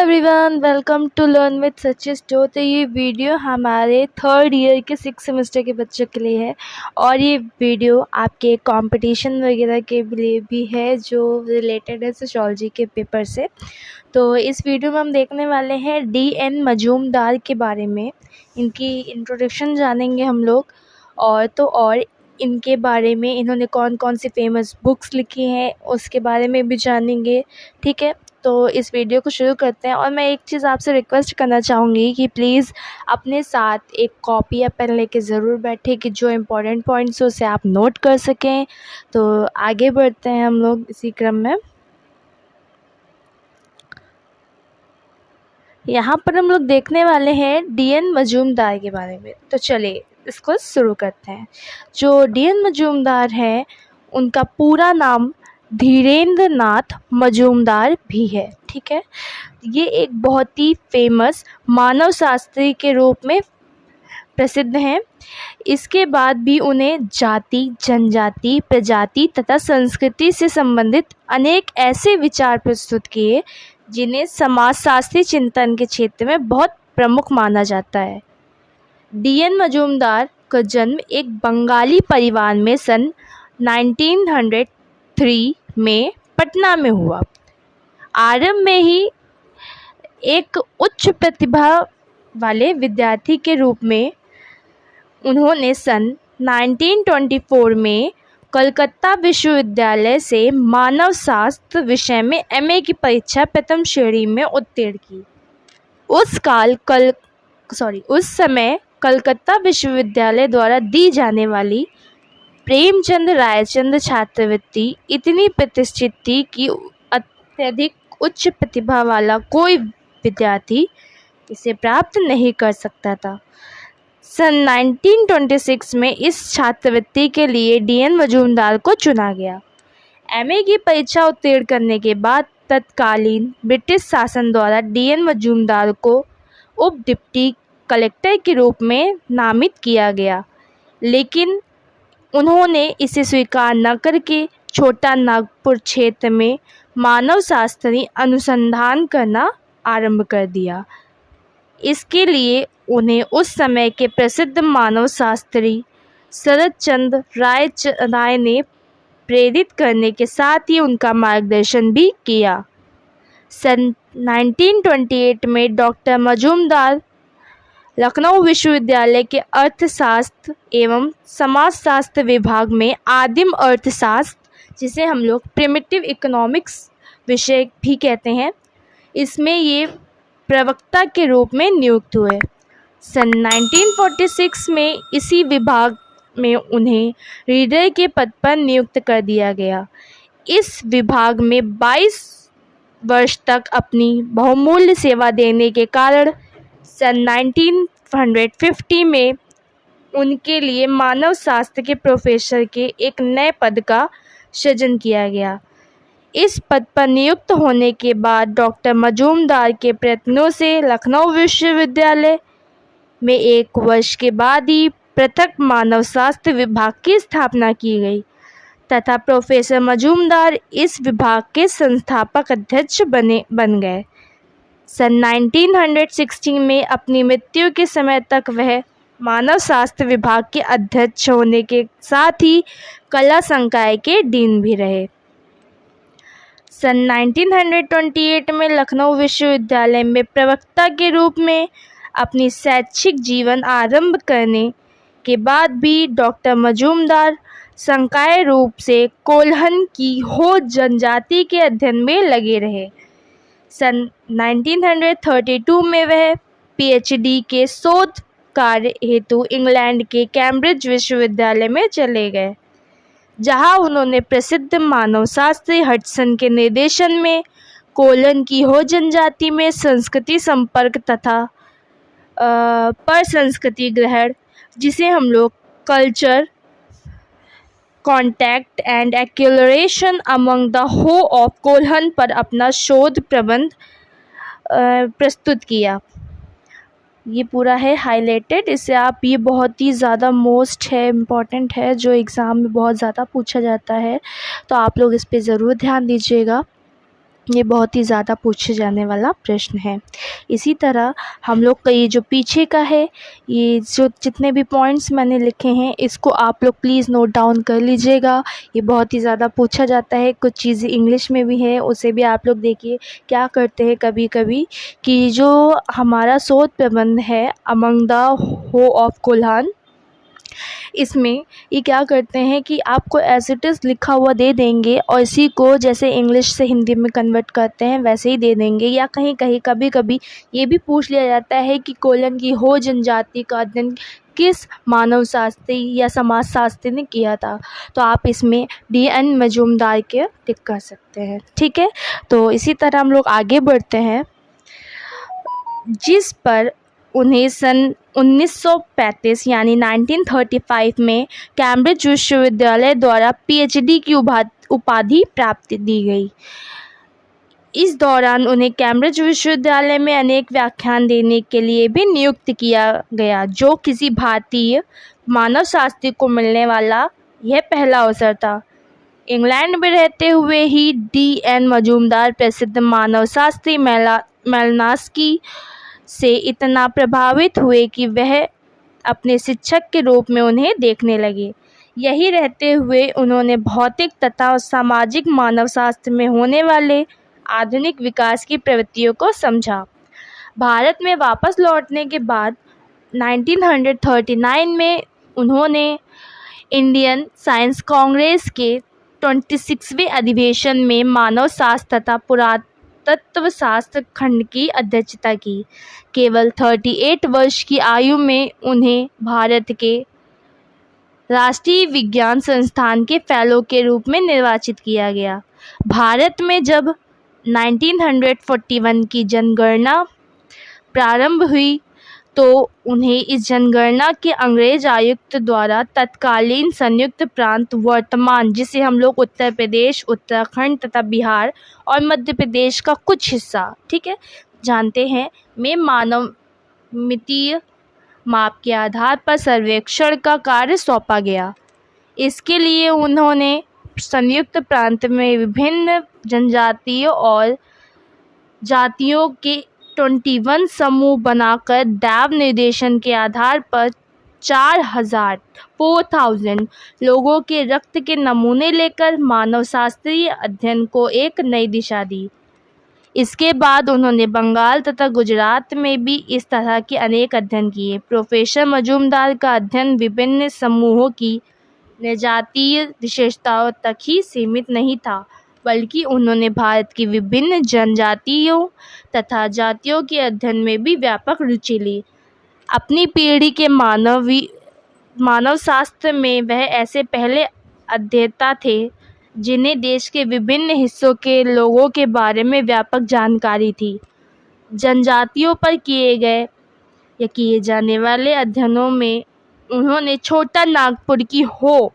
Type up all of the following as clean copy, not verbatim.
Everyone, welcome to learn with Sachis. तो ये video हमारे थर्ड ईयर के 6 सेमेस्टर के बच्चों के लिए है और ये वीडियो आपके कंपटीशन वगैरह के लिए भी है जो रिलेटेड है सोशियोलॉजी के पेपर से। तो इस वीडियो में हम देखने वाले हैं D.N. मजूमदार के बारे में। इनकी इंट्रोडक्शन जानेंगे हम लोग और इनके बारे में इन्होंने कौन कौन सी फेमस बुक्स लिखी हैं उसके बारे में भी जानेंगे। ठीक है, तो इस वीडियो को शुरू करते हैं। और मैं एक चीज़ आपसे रिक्वेस्ट करना चाहूँगी कि प्लीज़ अपने साथ एक कॉपी या पेन लेके ज़रूर बैठे कि जो इम्पोर्टेंट पॉइंट्स हो उसे आप नोट कर सकें। तो आगे बढ़ते हैं हम लोग इसी क्रम में। यहाँ पर हम लोग देखने वाले हैं D.N. मजूमदार के बारे में। तो चलिए इसको शुरू करते हैं। जो D.N. मजूमदार हैं उनका पूरा नाम धीरेन्द्र नाथ मजूमदार भी है। ठीक है, ये एक बहुत ही फेमस मानव शास्त्री के रूप में प्रसिद्ध हैं। इसके बाद भी उन्हें जाति, जनजाति, प्रजाति तथा संस्कृति से संबंधित अनेक ऐसे विचार प्रस्तुत किए जिन्हें समाजशास्त्री चिंतन के क्षेत्र में बहुत प्रमुख माना जाता है। D.N. मजूमदार का जन्म एक बंगाली परिवार में सन 1903 में पटना में हुआ। आरंभ में ही एक उच्च प्रतिभा वाले विद्यार्थी के रूप में उन्होंने सन 1924 में कलकत्ता विश्वविद्यालय से मानव शास्त्र विषय में MA की परीक्षा प्रथम श्रेणी में उत्तीर्ण की। उस समय कलकत्ता विश्वविद्यालय द्वारा दी जाने वाली प्रेमचंद रायचंद छात्रवृत्ति इतनी प्रतिष्ठित थी कि अत्यधिक उच्च प्रतिभा वाला कोई विद्यार्थी इसे प्राप्त नहीं कर सकता था। सन 1926 में इस छात्रवृत्ति के लिए D.N. मजूमदार को चुना गया। MA की परीक्षा उत्तीर्ण करने के बाद तत्कालीन ब्रिटिश शासन द्वारा D.N. मजूमदार को उप डिप्टी कलेक्टर के रूप में नामित किया गया, लेकिन उन्होंने इसे स्वीकार न करके छोटा नागपुर क्षेत्र में मानव शास्त्री अनुसंधान करना आरंभ कर दिया। इसके लिए उन्हें उस समय के प्रसिद्ध मानव शास्त्री शरद चंद्र राय ने प्रेरित करने के साथ ही उनका मार्गदर्शन भी किया। सन 1928 में डॉक्टर मजूमदार लखनऊ विश्वविद्यालय के अर्थशास्त्र एवं समाजशास्त्र विभाग में आदिम अर्थशास्त्र, जिसे हम लोग प्रिमिटिव इकोनॉमिक्स विषय भी कहते हैं, इसमें ये प्रवक्ता के रूप में नियुक्त हुए। सन 1946 में इसी विभाग में उन्हें रीडर के पद पर नियुक्त कर दिया गया। इस विभाग में 22 वर्ष तक अपनी बहुमूल्य सेवा देने के कारण सन 1950 में उनके लिए मानव शास्त्र के प्रोफेसर के एक नए पद का सृजन किया गया। इस पद पर नियुक्त होने के बाद डॉक्टर मजूमदार के प्रयत्नों से लखनऊ विश्वविद्यालय में 1 वर्ष के बाद ही पृथक मानव शास्त्र विभाग की स्थापना की गई तथा प्रोफेसर मजूमदार इस विभाग के संस्थापक अध्यक्ष बन गए। सन 1916 में अपनी मृत्यु के समय तक वह मानव शास्त्र विभाग के अध्यक्ष होने के साथ ही कला संकाय के डीन भी रहे। सन 1928 में लखनऊ विश्वविद्यालय में प्रवक्ता के रूप में अपनी शैक्षिक जीवन आरंभ करने के बाद भी डॉक्टर मजूमदार संकाय रूप से कोल्हन की हो जनजाति के अध्ययन में लगे रहे। सन 1932 में वह PhD के शोध कार्य हेतु इंग्लैंड के कैम्ब्रिज विश्वविद्यालय में चले गए, जहां उन्होंने प्रसिद्ध मानव शास्त्री हडसन के निर्देशन में कोलन की हो जनजाति में संस्कृति संपर्क तथा पर संस्कृति ग्रहण, जिसे हम लोग culture contact and acculturation among the Ho of Kolhan पर अपना शोध प्रबंध प्रस्तुत किया। ये पूरा है हाईलाइटेड, इससे आप ये बहुत ही ज़्यादा मोस्ट है, इम्पॉर्टेंट है, जो एग्ज़ाम में बहुत ज़्यादा पूछा जाता है, तो आप लोग इस पे ज़रूर ध्यान दीजिएगा। ये बहुत ही ज़्यादा पूछे जाने वाला प्रश्न है। इसी तरह हम लोग का ये जो पीछे का है, ये जो जितने भी पॉइंट्स मैंने लिखे हैं इसको आप लोग प्लीज़ नोट डाउन कर लीजिएगा। ये बहुत ही ज़्यादा पूछा जाता है, कुछ चीज़ें इंग्लिश में भी है, उसे भी आप लोग देखिए। क्या करते हैं कभी कभी कि जो हमारा शोध प्रबंध है among the Ho of Kolhan, इसमें ये क्या करते हैं कि आपको एज इट इज़ लिखा हुआ दे देंगे और इसी को जैसे इंग्लिश से हिंदी में कन्वर्ट करते हैं वैसे ही दे देंगे। या कहीं कहीं कभी कभी ये भी पूछ लिया जाता है कि कोलन की हो जनजाति का अध्ययन किस मानव शास्त्री या समाज शास्त्री ने किया था, तो आप इसमें D.N. मजूमदार के टिक कर सकते हैं। ठीक है, तो इसी तरह हम लोग आगे बढ़ते हैं, जिस पर उन्हें सन 1935 यानी 1935 में कैम्ब्रिज विश्वविद्यालय द्वारा PhD की उपाधि प्राप्त दी गई। इस दौरान उन्हें कैम्ब्रिज विश्वविद्यालय में अनेक व्याख्यान देने के लिए भी नियुक्त किया गया, जो किसी भारतीय मानवशास्त्री को मिलने वाला यह पहला अवसर था। इंग्लैंड में रहते हुए ही D.N. मजूमदार प्रसिद्ध मानवशास्त्री मेलानस्की से इतना प्रभावित हुए कि वह अपने शिक्षक के रूप में उन्हें देखने लगे। यही रहते हुए उन्होंने भौतिक तथा सामाजिक मानवशास्त्र में होने वाले आधुनिक विकास की प्रवृत्तियों को समझा। भारत में वापस लौटने के बाद 1939 में उन्होंने इंडियन साइंस कांग्रेस के 26वें अधिवेशन में मानव शास्त्र तथा पुरातत्व शास्त्र खंड की अध्यक्षता की। केवल 38 वर्ष की आयु में उन्हें भारत के राष्ट्रीय विज्ञान संस्थान के फेलो के रूप में निर्वाचित किया गया। भारत में जब 1941 की जनगणना प्रारंभ हुई तो उन्हें इस जनगणना के अंग्रेज आयुक्त द्वारा तत्कालीन संयुक्त प्रांत वर्तमान, जिसे हम लोग उत्तर प्रदेश, उत्तराखंड तथा बिहार और मध्य प्रदेश का कुछ हिस्सा, ठीक है, जानते हैं, में मानवमितीय माप के आधार पर सर्वेक्षण का कार्य सौंपा गया। इसके लिए उन्होंने संयुक्त प्रांत में विभिन्न जनजातियों और जातियों के 21 समूह बनाकर दैव निर्देशन के आधार पर 4,000 लोगों के रक्त के नमूने लेकर मानवशास्त्रीय अध्ययन को एक नई दिशा दी। इसके बाद उन्होंने बंगाल तथा गुजरात में भी इस तरह के अनेक अध्ययन किए। प्रोफेसर मजूमदार का अध्ययन विभिन्न समूहों की जातीय विशेषताओं तक ही सीमित नहीं था, बल्कि उन्होंने भारत की विभिन्न जनजातियों तथा जातियों के अध्ययन में भी व्यापक रुचि ली। अपनी पीढ़ी के मानवशास्त्र में वह ऐसे पहले अध्येता थे जिन्हें देश के विभिन्न हिस्सों के लोगों के बारे में व्यापक जानकारी थी। जनजातियों पर किए जाने वाले अध्ययनों में उन्होंने छोटा नागपुर की हो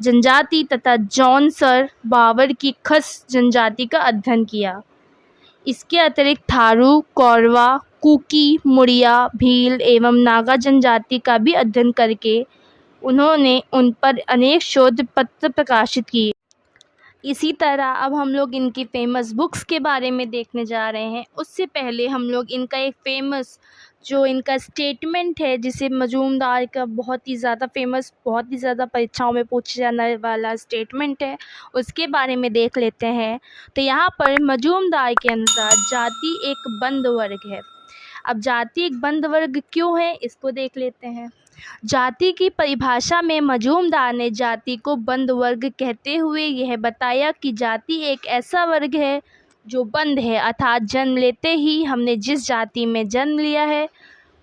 जनजाति तथा जौनसर बावर की खस जनजाति का अध्ययन किया। इसके अतिरिक्त थारू, कौरवा, कुकी, मुड़िया, भील एवं नागा जनजाति का भी अध्ययन करके उन्होंने उन पर अनेक शोध पत्र प्रकाशित किए। इसी तरह अब हम लोग इनकी फेमस बुक्स के बारे में देखने जा रहे हैं। उससे पहले हम लोग इनका एक फेमस जो इनका स्टेटमेंट है, जिसे मजूमदार का बहुत ही ज़्यादा फेमस, बहुत ही ज़्यादा परीक्षाओं में पूछे जाने वाला स्टेटमेंट है, उसके बारे में देख लेते हैं। तो यहाँ पर मजूमदार के अनुसार जाति एक बंद वर्ग है। अब जाति एक बंद वर्ग क्यों है, इसको देख लेते हैं। जाति की परिभाषा में मजूमदार ने जाति को बंद वर्ग कहते हुए यह बताया कि जाति एक ऐसा वर्ग है जो बंद है, अर्थात जन्म लेते ही हमने जिस जाति में जन्म लिया है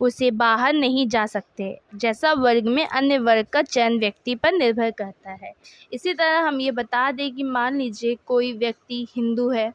उसे बाहर नहीं जा सकते। जैसा वर्ग में अन्य वर्ग का चयन व्यक्ति पर निर्भर करता है। इसी तरह हम ये बता दें कि मान लीजिए कोई व्यक्ति हिंदू है,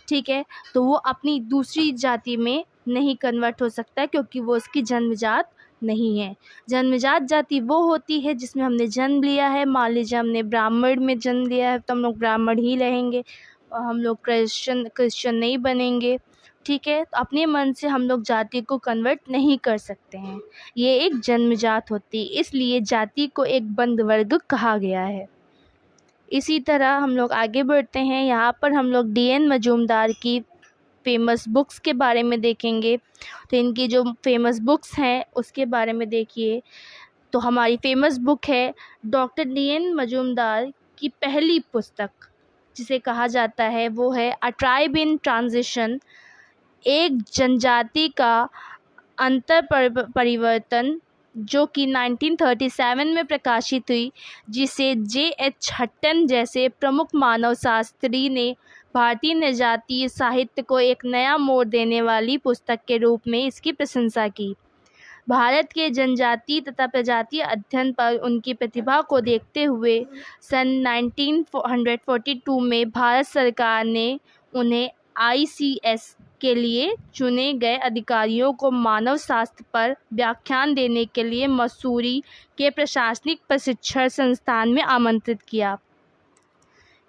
ठीक है, तो वो अपनी दूसरी जाति में नहीं कन्वर्ट हो सकता क्योंकि वो उसकी जन्मजात नहीं है। जन्मजात जाति वो होती है जिसमें हमने जन्म लिया है। मान लीजिए हमने ब्राह्मण में जन्म लिया है तो हम लोग ब्राह्मण ही रहेंगे और हम लोग क्रिश्चियन नहीं बनेंगे, ठीक है। तो अपने मन से हम लोग जाति को कन्वर्ट नहीं कर सकते हैं, ये एक जन्मजात होती है, इसलिए जाति को एक बंद वर्ग कहा गया है। इसी तरह हम लोग आगे बढ़ते हैं। यहाँ पर हम लोग D.N. मजूमदार की फेमस बुक्स के बारे में देखेंगे। तो इनकी जो फेमस बुक्स हैं उसके बारे में देखिए। तो हमारी फेमस बुक है डॉक्टर D.N. मजूमदार की पहली पुस्तक, जिसे कहा जाता है वो है अ ट्राइब इन ट्रांजिशन, एक जनजाति का अंतर परिवर्तन, जो कि 1937 में प्रकाशित हुई, जिसे J.H. हट्टन जैसे प्रमुख मानव शास्त्री ने भारतीय नृजातीय साहित्य को एक नया मोड़ देने वाली पुस्तक के रूप में इसकी प्रशंसा की। भारत के जनजातीय तथा प्रजातीय अध्ययन पर उनकी प्रतिभा को देखते हुए सन 1942 में भारत सरकार ने उन्हें ICS के लिए चुने गए अधिकारियों को मानव शास्त्र पर व्याख्यान देने के लिए मसूरी के प्रशासनिक प्रशिक्षण संस्थान में आमंत्रित किया।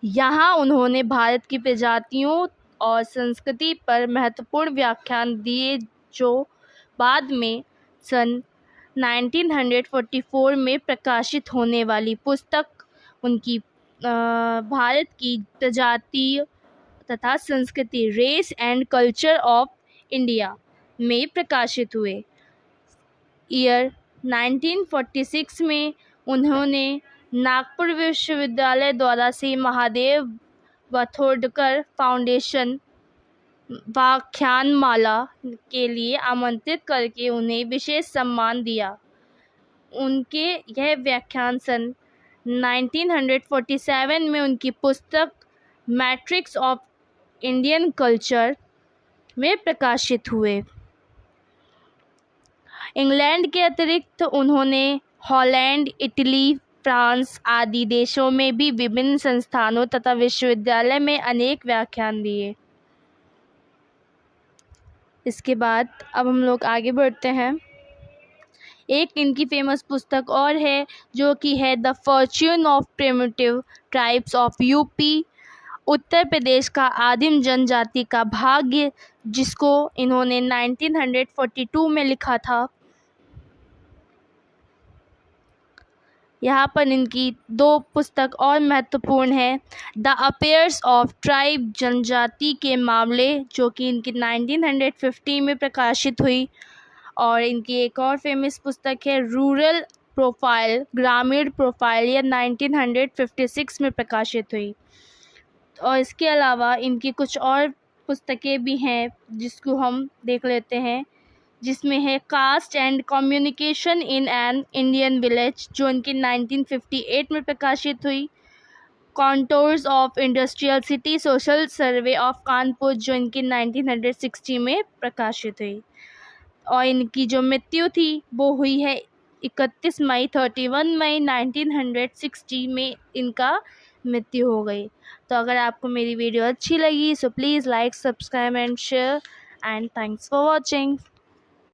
यहाँ उन्होंने भारत की प्रजातियों और संस्कृति पर महत्वपूर्ण व्याख्यान दिए, जो बाद में सन 1944 में प्रकाशित होने वाली पुस्तक उनकी भारत की प्रजातीय तथा संस्कृति, race and culture of India में प्रकाशित हुए। ईयर 1946 में उन्होंने नागपुर विश्वविद्यालय द्वारा श्री महादेव वाथोडकर फाउंडेशन व्याख्यानमाला के लिए आमंत्रित करके उन्हें विशेष सम्मान दिया। उनके यह व्याख्यान सन 1947 में उनकी पुस्तक मैट्रिक्स ऑफ इंडियन कल्चर में प्रकाशित हुए। इंग्लैंड के अतिरिक्त उन्होंने हॉलैंड, इटली, फ्रांस आदि देशों में भी विभिन्न संस्थानों तथा विश्वविद्यालय में अनेक व्याख्यान दिए। इसके बाद अब हम लोग आगे बढ़ते हैं। एक इनकी फेमस पुस्तक और है, जो कि है the fortune of primitive tribes of UP, Uttar Pradesh का आदिम जनजाति का भाग्य, जिसको इन्होंने 1942 में लिखा था। यहाँ पर इनकी दो पुस्तक और महत्वपूर्ण है, द अफेयर्स ऑफ ट्राइब, जनजाति के मामले, जो कि इनकी 1950 में प्रकाशित हुई, और इनकी एक और फेमस पुस्तक है रूरल प्रोफाइल, ग्रामीण प्रोफाइल, यह 1956 में प्रकाशित हुई। और इसके अलावा इनकी कुछ और पुस्तकें भी हैं जिसको हम देख लेते हैं, जिसमें है caste and communication in an Indian village, जो इनकी 1958 में प्रकाशित हुई, contours of industrial city, social survey of Kanpur, जो इनकी 1960 में प्रकाशित हुई। और इनकी जो मृत्यु थी वो हुई है 31 मई 1960 में इनका मृत्यु हो गई। तो अगर आपको मेरी वीडियो अच्छी लगी so please like, subscribe and share, and thanks for watching.